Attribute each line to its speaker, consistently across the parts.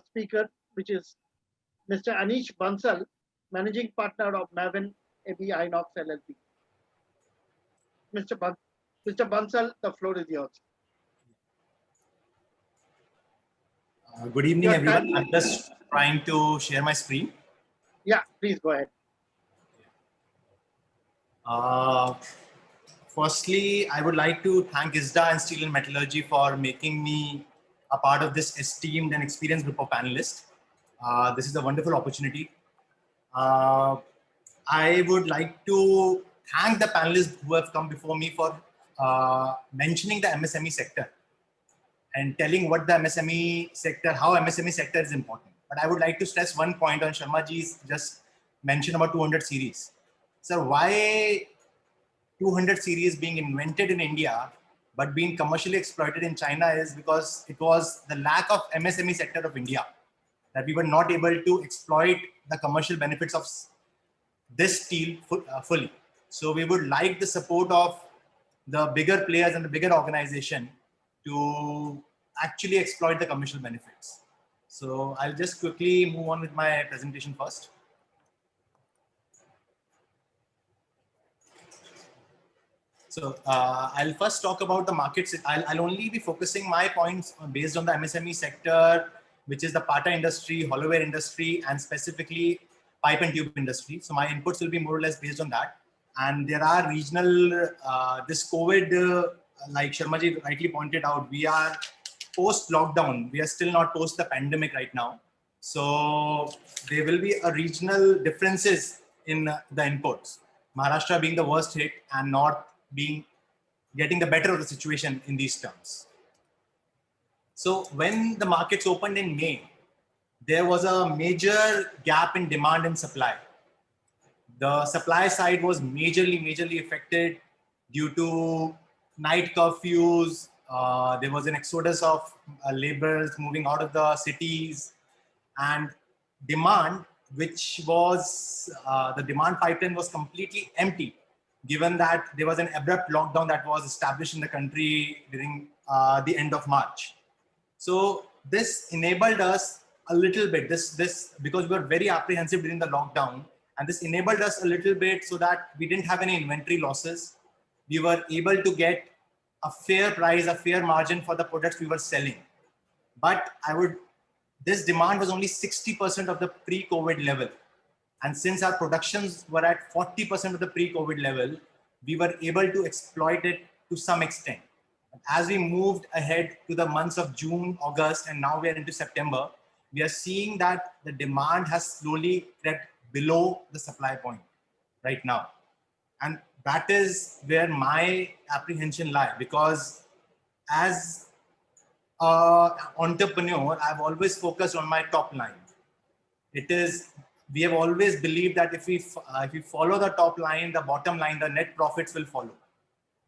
Speaker 1: speaker, which is Mr. Anish Bansal, Managing Partner of Maven AB Inox LLP. Mr. Mr. Bansal, the floor is yours.
Speaker 2: Good evening,
Speaker 1: Your
Speaker 2: everyone.
Speaker 1: time.
Speaker 2: I'm just trying to share my screen.
Speaker 1: Yeah, please go ahead.
Speaker 2: Firstly, I would like to thank ISDA and Steel and Metallurgy for making me a part of this esteemed and experienced group of panelists. This is a wonderful opportunity. I would like to thank the panelists who have come before me for mentioning the MSME sector and telling what the MSME sector, how MSME sector is important. But I would like to stress one point on Sharmaji's just mentioned about 200 series. So why 200 series being invented in India, but being commercially exploited in China is because it was the lack of MSME sector of India that we were not able to exploit the commercial benefits of this steel fully. So we would like the support of the bigger players and the bigger organization to actually exploit the commercial benefits. So I'll just quickly move on with my presentation first. So I'll first talk about the markets. I'll only be focusing my points based on the MSME sector, which is the Pata industry, hollowware industry, and specifically pipe and tube industry. So my inputs will be more or less based on that. And there are regional, this COVID, like Sharmaji rightly pointed out, we are post-lockdown. We are still not post the pandemic right now. So there will be a regional differences in the inputs. Maharashtra being the worst hit and North being getting the better of the situation in these terms. So when the markets opened in May, there was a major gap in demand and supply. The supply side was majorly affected due to night curfews. There was an exodus of laborers moving out of the cities, and demand, which was the demand pipeline was completely empty, given that there was an abrupt lockdown that was established in the country during the end of March. So this enabled us a little bit, this because we were very apprehensive during the lockdown, and this enabled us a little bit so that we didn't have any inventory losses. We were able to get a fair price, a fair margin for the products we were selling. But this demand was only 60% of the pre-COVID level. And since our productions were at 40% of the pre-COVID level, we were able to exploit it to some extent. As we moved ahead to the months of June, August, and now we are into September, we are seeing that the demand has slowly crept below the supply point right now. And that is where my apprehension lies, because as an entrepreneur, I've always focused on my top line. We have always believed that if we follow the top line, the bottom line, the net profits will follow.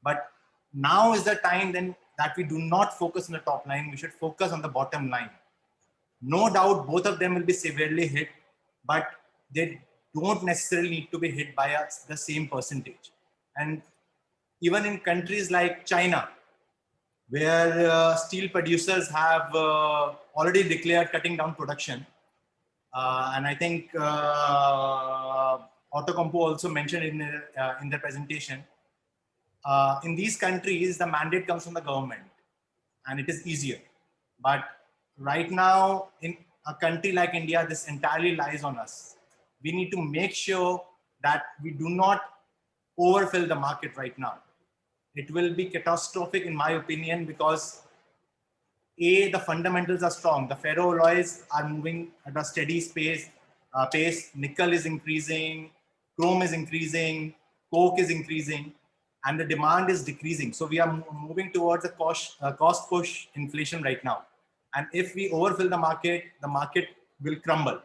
Speaker 2: But now is the time then that we do not focus on the top line. We should focus on the bottom line. No doubt, both of them will be severely hit, but they don't necessarily need to be hit by the same percentage. And even in countries like China, where steel producers have already declared cutting down production, and I think Outokumpu also mentioned in their presentation, in these countries, the mandate comes from the government and it is easier. But right now, in a country like India, this entirely lies on us. We need to make sure that we do not overfill the market right now. It will be catastrophic, in my opinion, because the fundamentals are strong. The ferroalloys are moving at a steady pace. Nickel is increasing, chrome is increasing, coke is increasing, and the demand is decreasing. So we are moving towards a cost push inflation right now. And if we overfill the market will crumble.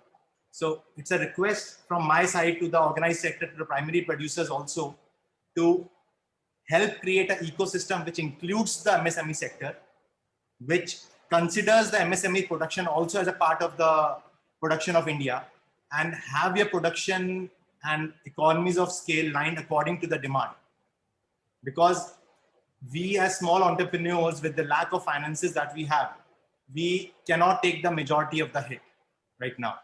Speaker 2: So it's a request from my side to the organized sector, to the primary producers also, to help create an ecosystem which includes the MSME sector, which considers the MSME production also as a part of the production of India, and have your production and economies of scale lined according to the demand. Because we as small entrepreneurs, with the lack of finances that we have, we cannot take the majority of the hit right now.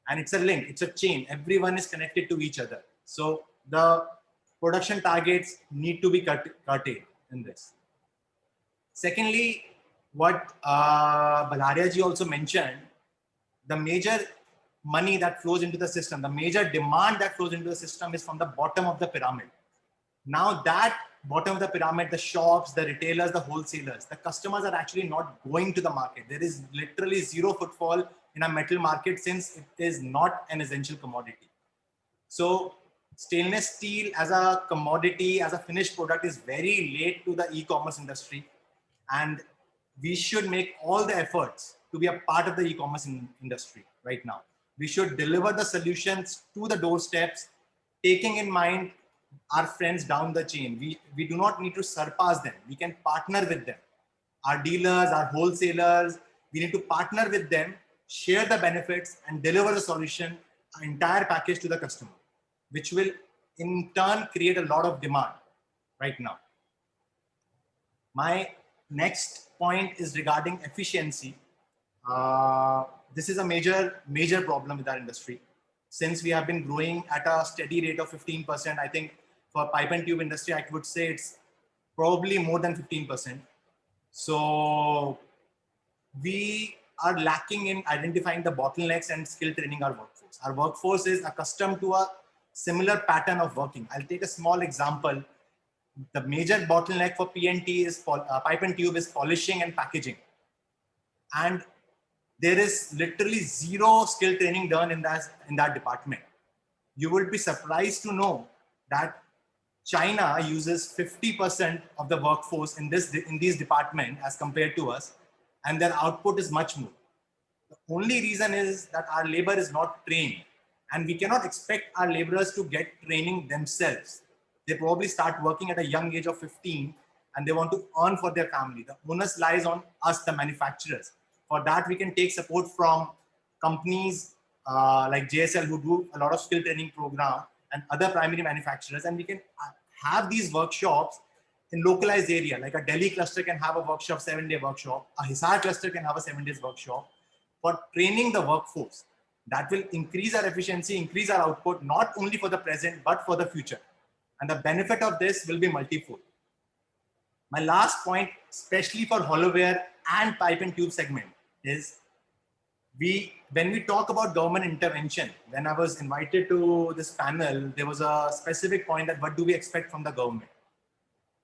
Speaker 2: And it's a link, it's a chain. Everyone is connected to each other. So the production targets need to be curtailed in this. Secondly, what Balaria ji also mentioned, the major money that flows into the system, the major demand that flows into the system is from the bottom of the pyramid. Now that bottom of the pyramid, the shops, the retailers, the wholesalers, the customers are actually not going to the market. There is literally zero footfall in a metal market since it is not an essential commodity. So stainless steel as a commodity, as a finished product is very late to the e-commerce industry. And we should make all the efforts to be a part of the e-commerce industry right now. We should deliver the solutions to the doorsteps, taking in mind our friends down the chain. We do not need to surpass them. We can partner with them. Our dealers, our wholesalers, we need to partner with them, share the benefits and deliver the solution, an entire package to the customer, which will in turn create a lot of demand right now. My next point is regarding efficiency. This is a major problem with our industry. Since we have been growing at a steady rate of 15%, I think for pipe and tube industry, I would say it's probably more than 15%. So we are lacking in identifying the bottlenecks and skill training our workforce. Our workforce is accustomed to a similar pattern of working. I'll take a small example. The major bottleneck for PNT is pipe and tube is polishing and packaging. And there is literally zero skill training done in that department. You will be surprised to know that China uses 50% of the workforce in these departments as compared to us, and their output is much more. The only reason is that our labor is not trained, and we cannot expect our laborers to get training themselves. They probably start working at a young age of 15 and they want to earn for their family. The onus lies on us, the manufacturers. For that, we can take support from companies like JSL who do a lot of skill training program and other primary manufacturers. And we can have these workshops in localized area, like a Delhi cluster can have a workshop, 7-day workshop. A Hisar cluster can have a 7-day workshop for training the workforce. That will increase our efficiency, increase our output, not only for the present, but for the future. And the benefit of this will be multifold. My last point, especially for hollowware and pipe and tube segment, is when we talk about government intervention, when I was invited to this panel, there was a specific point that what do we expect from the government?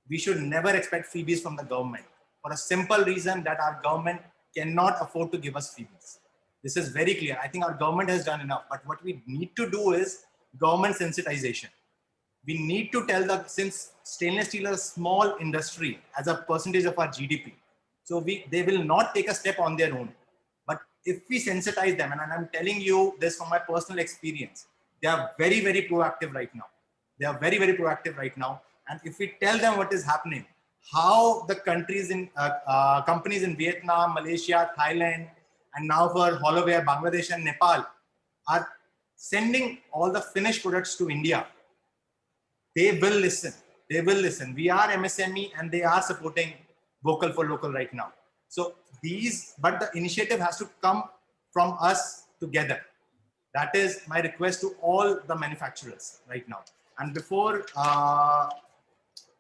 Speaker 2: We should never expect freebies from the government for a simple reason that our government cannot afford to give us freebies. This is very clear. I think our government has done enough, but what we need to do is government sensitization. We need to tell since stainless steel is a small industry as a percentage of our GDP. So they will not take a step on their own. But if we sensitize them, and I'm telling you this from my personal experience, they are very, very proactive right now. They are very, very proactive right now. And if we tell them what is happening, how the companies in Vietnam, Malaysia, Thailand, and now for hollowware, Bangladesh and Nepal are sending all the finished products to India, they will listen. They will listen. We are MSME and they are supporting vocal for local right now. So but the initiative has to come from us together. That is my request to all the manufacturers right now. And before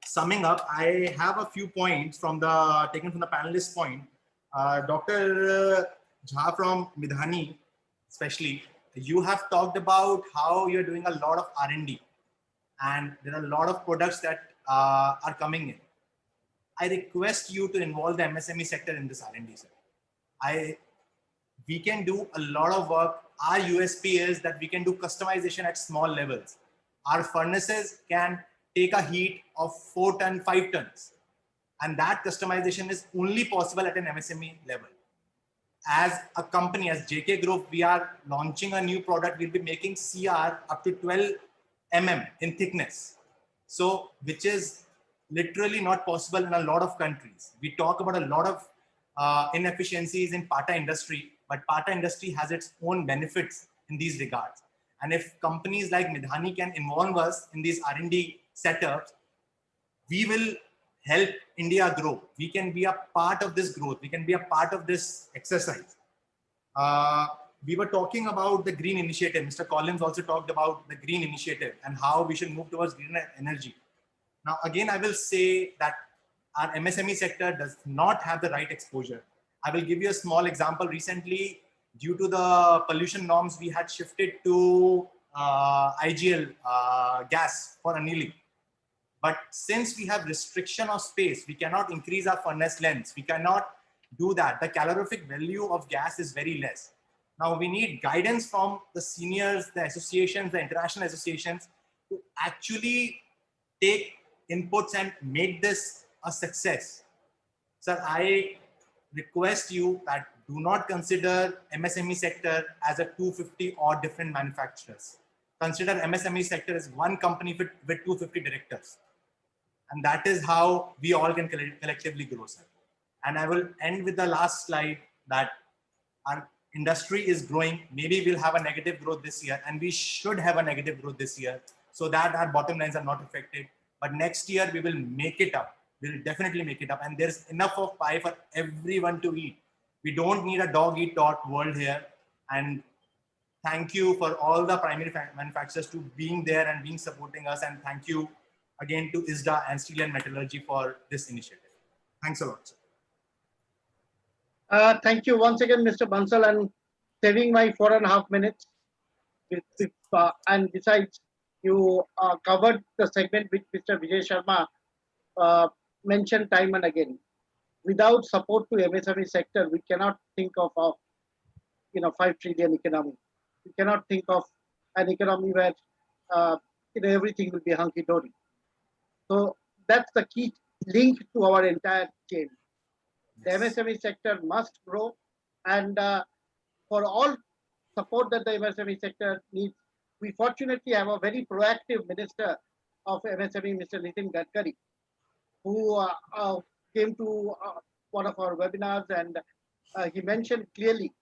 Speaker 2: summing up, I have a few points taken from the panelist point. Dr. Jha from Midhani, especially, you have talked about how you're doing a lot of R&D. And there are a lot of products that are coming in. I request you to involve the MSME sector in this R&D. We can do a lot of work. Our USP is that we can do customization at small levels. Our furnaces can take a heat of 4 tons, 5 tons. And that customization is only possible at an MSME level. As a company, as JK Group, we are launching a new product. We'll be making CR up to 12 mm in thickness. So, which is literally not possible in a lot of countries. We talk about a lot of inefficiencies in Pata industry, but Pata industry has its own benefits in these regards. And if companies like Midhani can involve us in these R&D setups, we will help India grow. We can be a part of this growth. We can be a part of this exercise. We were talking about the green initiative. Mr. Collins also talked about the green initiative and how we should move towards green energy. Now, again, I will say that our MSME sector does not have the right exposure. I will give you a small example. Recently, due to the pollution norms, we had shifted to IGL gas for annealing. But since we have restriction of space, we cannot increase our furnace lengths. We cannot do that. The calorific value of gas is very less. Now we need guidance from the seniors, the associations, the international associations to actually take inputs and make this a success. Sir, I request you that do not consider MSME sector as a 250 or different manufacturers. Consider MSME sector as one company with 250 directors. And that is how we all can collectively grow, sir. And I will end with the last slide that our industry is growing. Maybe we'll have a negative growth this year, and we should have a negative growth this year so that our bottom lines are not affected. But next year we will make it up. We'll definitely make it up. And there's enough of pie for everyone to eat. We don't need a dog eat dog world here. And thank you for all the primary manufacturers to being there and being supporting us. And thank you again to ISDA and Steel and Metallurgy for this initiative. Thanks a lot, sir.
Speaker 1: Thank you once again, Mr. Bansal, and saving my 4.5 minutes. And besides, you covered the segment which Mr. Vijay Sharma mentioned time and again. Without support to MSME sector, we cannot think of 5 trillion economy. We cannot think of an economy where everything will be hunky dory. So that's the key link to our entire chain. The MSME sector must grow, and for all support that the MSME sector needs, we fortunately have a very proactive Minister of MSME, Mr. Nitin Gadkari, who came to one of our webinars, and he mentioned clearly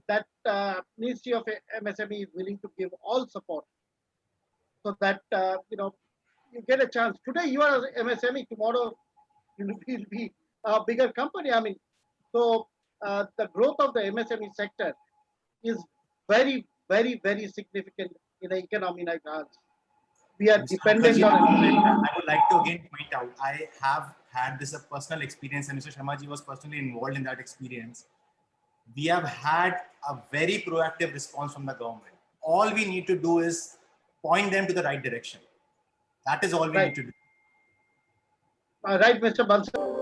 Speaker 1: that Ministry of MSME is willing to give all support so that you get a chance. Today you are MSME, tomorrow you will be a bigger company. I mean, so the growth of the MSME sector is very, very, very significant in an economy like ours. We are dependent on it.
Speaker 2: I would like to again point out, I have had this a personal experience, and Mr. Sharma ji was personally involved in that experience. We have had a very proactive response from the government. All we need to do is point them to the right direction. That is all we need to do.
Speaker 1: Right, Mr. Bansal.